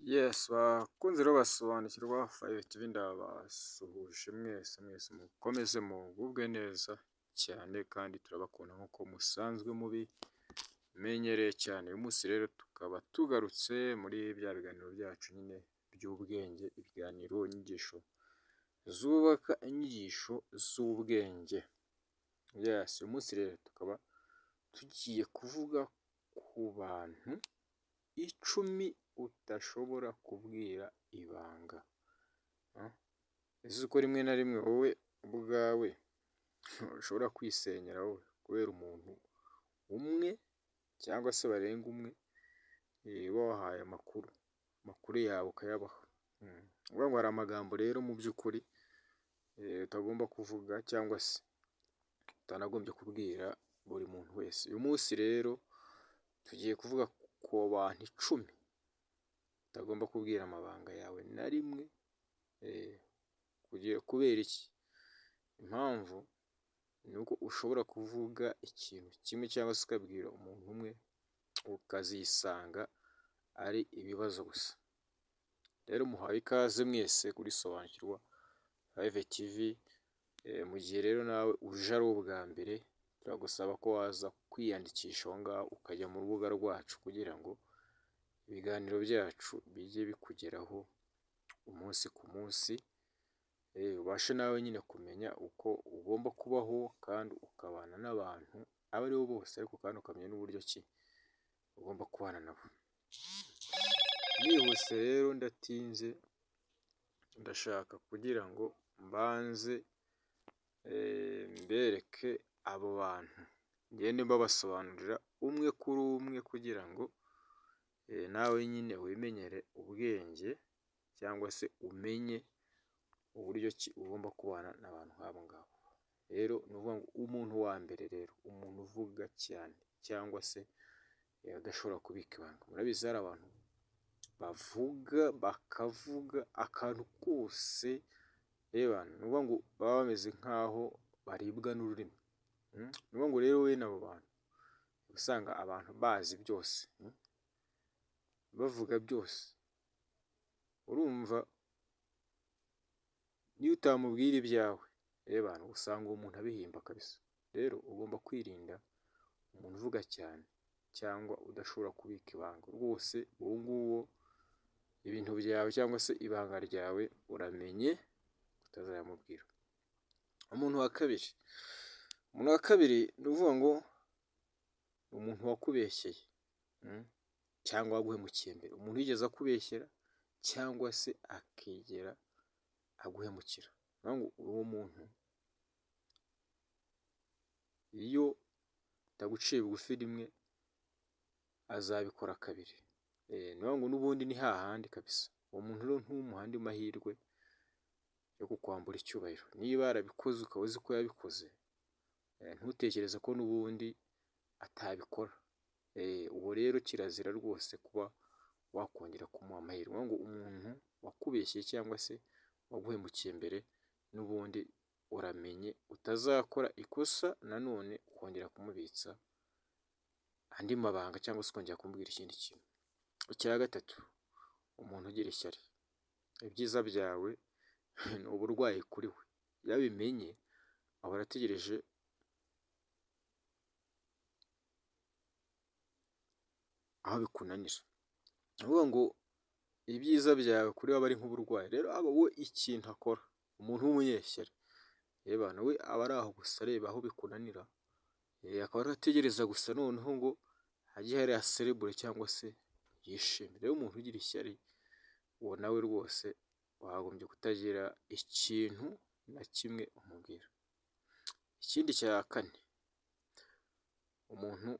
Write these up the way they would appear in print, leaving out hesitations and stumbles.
Yes, bakunze rero basobanukirwa 5TV ndabasuhuje mwese mukomeze mugubwe neza cyane kandi turabakunda nk'uko musanzwe mubimenyereye cyane. Uyu munsi rero tukaba tugarutse muri bya biganiro byacu nyine by'ubwenge, ibiganiro inyigisho zubaka, inyigisho z'ubwenge. Yes, uyu munsi rero tukaba tugiye kuvuga ku bantu 10 udashobora kubwira ibanga. Ese uko rimwe na rimwe wowe ubwawe ushobora kwisenyera wowe kubera umuntu umwe cyangwa se barenga umwe uba wahaye amakuru yawe ukayabaha. Uvuga ngo hari amagambo rero mu by'ukuri utagomba kuvuga cyangwa se utanagombye kubwira buri muntu wese. Uyu munsi rero tugiye kuvuga ku bantu 10 utagomba kubwira amabanga yawe na rimwe. Kubera iki? Impamvu ni uko ushobora kuvuga ikintu kimwe cyangwa se ukabwira umuntu umwe ukazisanga ari ibibazo gusa. Rero muhawe ikaze mwese kuri Sobanukirwa 5TV. Mu gihe rero nawe uje ari ubwa mbere, turagusaba ko waza kwiyandikisha aho ngaho ukajya mu rubuga rwacu kugira ngo ibiganiro byacu bijye bikugeraho umunsi ku munsi, ubashe nawe nyine kumenya uko ugomba kubaho kandi ukabana n'abantu abo ari bo bose, ariko kandi ukamenya n'uburyo ki ugomba kubana nabo. Nihuse rero ndatinze, ndashaka kugira ngo mbanze mbereke abo bantu, ngende mbabasobanurira umwe kuri umwe kugira ngo nawe nyine wimenyere ubwenge cyangwa se umenye uburyo ki ugomba kubana n'abantu nk'abo ngabo. Rero ni ukuvuga ngo umuntu wa mbere rero, umuntu uvuga cyane cyangwa se udashobora kubika ibanga. Murabizi hari abantu bavuga bakavuga akantu kose, ni ukuvuga ngo baba bameze nk'aho baribwa n'ururimi. Ni ukuvuga ngo rero we n'abo bantu usanga abantu bazi byose, bavuga byose. Urumva niyo utamubwira ibyawe usanga uwo muntu abihimba kabisa. Rero ugomba kwirinda umuntu uvuga cyane cyangwa udashobora kubika ibanga. Rwose uwo nguwo ibintu byawe cyangwa se ibanga ryawe uramenye utazayamubwira. Umuntu wa kabiri ni ukuvuga ngo umuntu wakubeshyeye cyangwa waguhemukiye mbere. Umuntu wigeze akubeshyera cyangwa se akigera aguhemukira. Uwo muntu iyo ataguciye bugufi rimwe azabikora kabiri. Ni ukuvuga ngo n'ubundi ni hahandi kabisa. Uwo muntu rero ntumuhe andi mahirwe yo kukwambura icyubahiro. Niba yarabikoze ukaba uzi ko yabikoze, ntutekereze ko n'ubundi atabikora. Uwo rero kirazira rwose kuba wakongera kumuha amahirwe. Ni ukuvuga ngo umuntu wakubeshye cyangwa se waguhemukiye mbere, n'ubundi uramenye utazakora ikosa nanone ukongera kumubitsa andi mabanga cyangwa se ukongera kumubwira ikindi kintu. Icya gatatu, umuntu ugira ishyari. Ibyiza byawe ni uburwayi kuri we. Iyo abimenye ahora ategereje aho bikunanira. Ni ukuvuga ngo ibyiza byawe kuri we aba ari nk'uburwayi. Rero aba we ikintu akora, umuntu w'umunyeshyari, we aba ari aho gusa areba aho bikunanira, akaba arategereza gusa noneho ngo ajye hariya aserebure cyangwa se yishime. Rero umuntu ugira ishyari uwo nawe rwose wagombye kutagira ikintu na kimwe umubwira. Ikindi cya kane, umuntu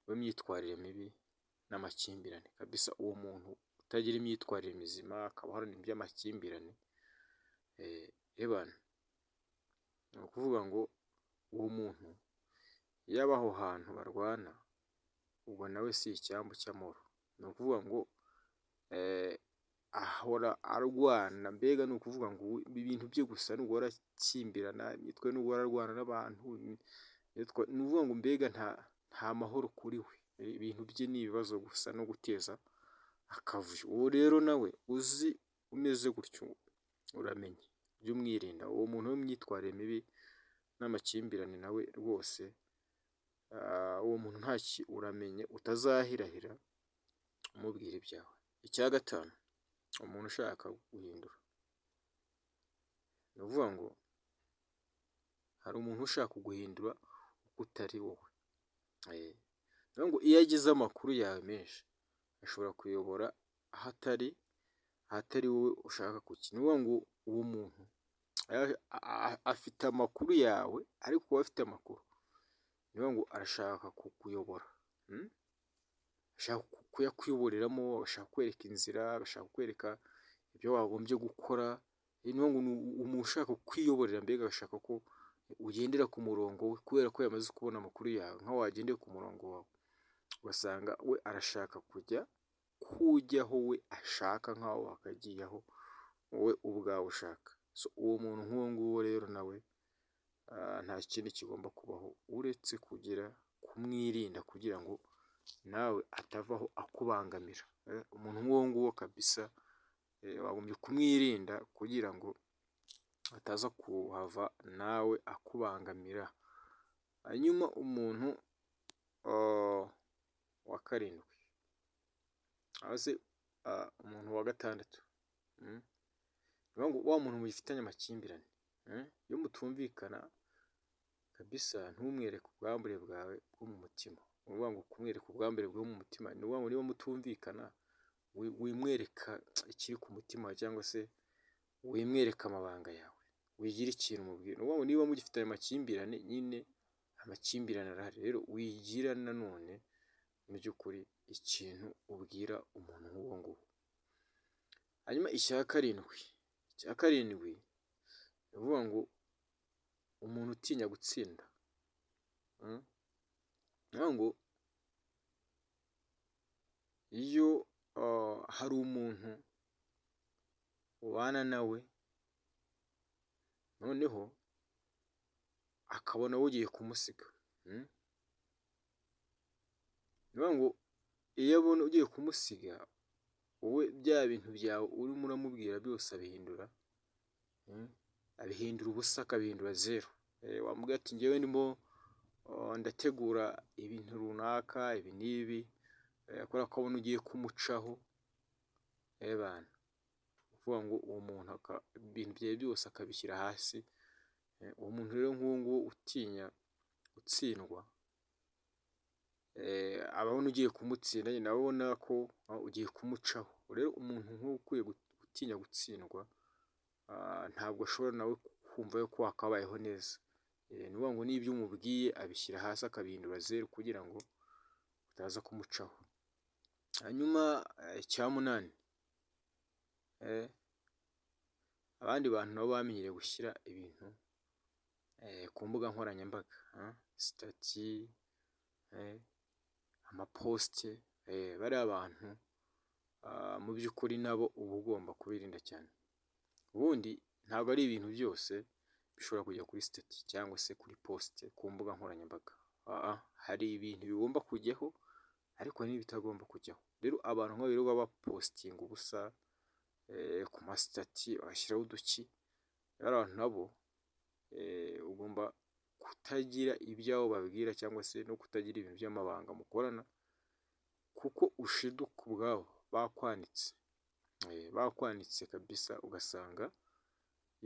w'imyitwarire mibi n'amakimbirane kabisa. Uwo muntu utagira imyitwarire mizima akaba aharanira iby'amakimbirane, ni ukuvuga ngo uwo muntu iyo aba aho hantu barwana, ubwo nawe si icyambu cy'amahoro. Ni ukuvuga ngo ahora arwana, mbega ni ukuvuga ngo ibintu bye gusa ni uguhora akimbirana, imyitwarire ni uguhora arwana n'abantu. Ni ukuvuga ngo mbega nta mahoro kuri we. Ibintu bye ni ibibazo gusa no guteza akavuyo. Uwo rero nawe uzi umeze gutyo uramenye, jya umwirinda. Uwo muntu w'imyitwarire mibi n'amakimbirane nawe rwose, uwo muntu uramenye utazahirahira umubwira ibyawe. Icya gatanu, umuntu ushaka guhindura, ni ukuvuga ngo hari umuntu ushaka kuguhindura uko utari wowe. Ni ngo iyo agize amakuru yawe menshi ashobora kuyobora ahatari wowe ushaka kujya. Ni ukuvuga ngo uwo muntu afite amakuru yawe, ariko uba afite amakuru, ni ukuvuga ngo arashaka kukuyobora, ashaka kuyakuyoboreramo, agashaka kukwereka inzira, agashaka kukwereka ibyo wagombye gukora. Ni ukuvuga ngo umuntu ushaka kwiyoborera, mbega agashaka ko ugendera ku murongo we, kubera ko yamaze kubona amakuru yawe. Nk'aho wagendeye ku murongo wawe, ugasanga we arashaka kujyaho we ashaka, nk'aho wakagiyeho wowe ubwawe ushaka. Uwo muntu nk'uwo nguwo rero nawe nta kindi kigomba kubaho uretse kumwirinda, kugira ngo nawe atavaho akubangamira. Umuntu nk'uwo nguwo kabisa wagombye kumwirinda kugira ngo ataza kuhava nawe akubangamira. Hanyuma umuntu wa karindwi, umuntu wa gatandatu, wa muntu mugifitanye amakimbirane, iyo mutumvikana kabisa, ntumwereke ubwambure bwawe bwo mu mutima. Ni ukuvuga ngo kumwereka ubwambure bwo mu mutima, ni ukuvuga ngo niba mutumvikana wimwereka ikiri ku mutima, cyangwa se wimwereka amabanga yawe, wigira ikintu umubwira. Ni ukuvuga ngo niba mugifitanye amakimbirane, nyine amakimbirane arahari, rero wigira nanone mu by'ukuri ikintu ubwira umuntu nk'uwo nguwo. Hanyuma icya karindwi, ni ukuvuga ngo umuntu utinya gutsinda. Ni ukuvuga ngo iyo hari umuntu ubana nawe, noneho akabona ugiye kumusiga, ni ukuvuga ngo iyo abona ugiye kumusiga, wowe bya bintu byawe urimo uramubwira byose abihindura ubusa, akabihindura zeru. Wamubwira ati njyewe ndimo ndategura ibintu runaka, ibi n'ibi, kubera ko abona ugiye kumucaho. Bana, uvuga ngo uwo muntu ibintu byawe byose akabishyira hasi. Uwo muntu rero nk'uwo nguwo utinya gutsindwa, ababona ugiye kumutsinda, nyine ababona ko ugiye kumucaho. Rero umuntu nk'uwo ukwiye gutinya gutsindwa, ntabwo ashobora nawe kumva ko wakabayeho neza. Ni ukuvuga ngo n'ibyo umubwiye abishyira hasi, akabihindura zeru, kugira ngo utaza kumucaho. Hanyuma icya munani, abandi bantu nabo bamenyereye gushyira ibintu ku mbuga nkoranyambaga, sitati, amaposite. Bariya bantu mu by'ukuri nabo uba ugomba kubirinda cyane. Ubundi ntabwo ari ibintu byose bishobora kujya kuri sitati cyangwa se kuri posite ku mbuga nkoranyambaga. Hari ibintu bigomba kujyaho, ariko hari n'ibitagomba kujyaho. Rero abantu nk'abo rero baba bapositinga ubusa ku masitati, bashyiraho uduki, abantu nabo ugomba kutagira ibyawo babwira, cyangwa se no kutagira ibintu by'amabanga mukorana, kuko ushiduka ubwabo bakwanitse kabisa, ugasanga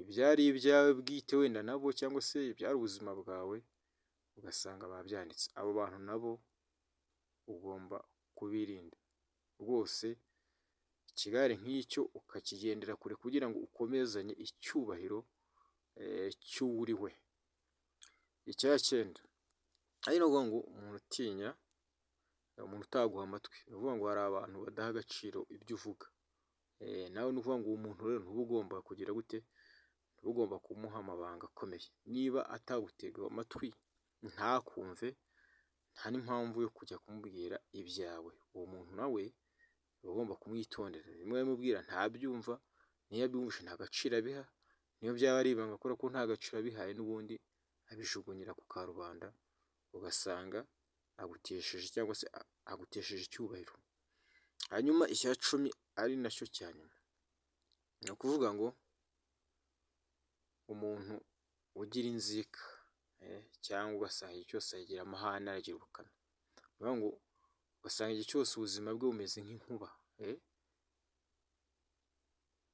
ibyari ibyawe bwite wenda nabo, cyangwa se ibyari ubuzima bwawe, ugasanga babyanditse. Abo bantu nabo ugomba kubirinda rwose. Ikigare nk'icyo ukakigendera kure, kugira ngo ukomezanye icyubahiro cy'uri we. Icya cyenda, ari no kuvuga ngo umuntu utinya, umuntu utaguha amatwi. Ni ukuvuga ngo hari abantu badaha agaciro ibyo uvuga. Nawe ni ukuvuga ngo uwo muntu rero ntuba ugomba kugira gute, ntuba ugomba kumuha amabanga akomeye. Niba atagutega amatwi, ntakumve, nta n'impamvu yo kujya kumubwira ibyawe. Uwo muntu nawe uba ugomba kumwitondera. Rimwe bimubwira ntabyumva, niyo abyumvise nta gaciro abiha, niyo byaba ari ibanga akora ko nta gaciro abihaye, n'ubundi abijugunyira ku karubanda, ugasanga agutesheje, cyangwa se agutesheje icyubahiro. Hanyuma icya cumi ari nacyo cya nyuma, ni ukuvuga ngo umuntu ugira inzika cyangwa ugasanga igihe cyose agira amahane aragira ubukana, ni ukuvuga ngo ugasanga igihe cyose ubuzima bwe bumeze nk'inkuba, ni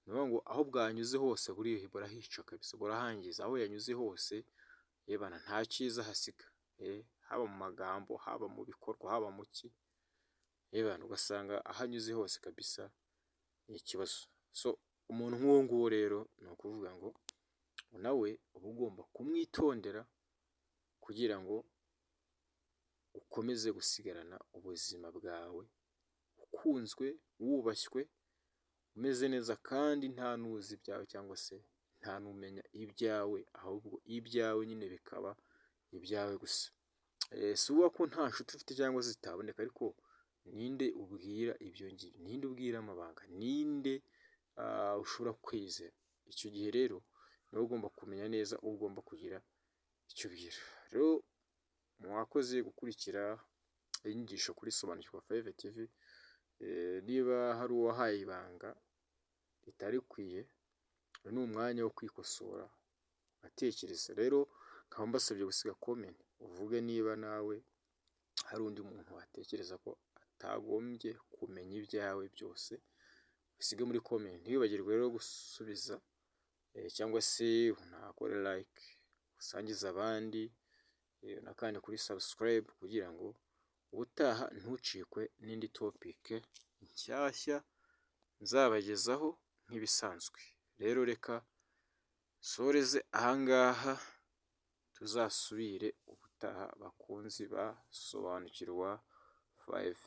ukuvuga ngo aho bwanyuze hose burahica kabisa, burahangiza, aho yanyuze hose yebana nta cyiza hasiga, haba mu magambo, haba mu bikorwa, haba mu ki, yebana ugasanga aho anyuze hose kabisa ni ikibazo. So umuntu nk'uwo nguwo rero ni ukuvuga ngo nawe uba ugomba kumwitondera kugira ngo ukomeze gusigarana ubuzima bwawe ukunzwe, wubashywe, umeze neza kandi nta n'uzi ibyawe cyangwa se nta n'umenya ibyawe, ahubwo ibyawe nyine bikaba ibyawe gusa. Si ukuvuga ko nta nshuti ufite cyangwa se zitaboneka, ariko ninde ubwira ibyo ngibyo? Ninde ubwira amabanga? Ninde ushobora kwizera? Icyo gihe rero niwe ugomba kumenya neza uwo ugomba kugira icyo ubwira. Rero mwakoze gukurikira inyigisho kuri Sobanukirwa 5 TV. Niba hari uwahaye ibanga ritari rikwiye, ni umwanya wo kwikosora atekereza. Rero nkaba mbasabye gusiga comment uvuge niba nawe hari undi muntu watekereza ko atagombye kumenya ibyawe byose, usige muri comment. Ntiwibagirwe rero gusubiza cyangwa se unakore like, usangize abandi, nakandi kuri subscribe kugira ngo ubutaha ntucikwe n'indi topic nshyashya nzabagezaho nk'ibisanzwe. Rero reka soreze ahangaha, tuzasubire ubutaha bakunzi ba Sobanukirwa 5.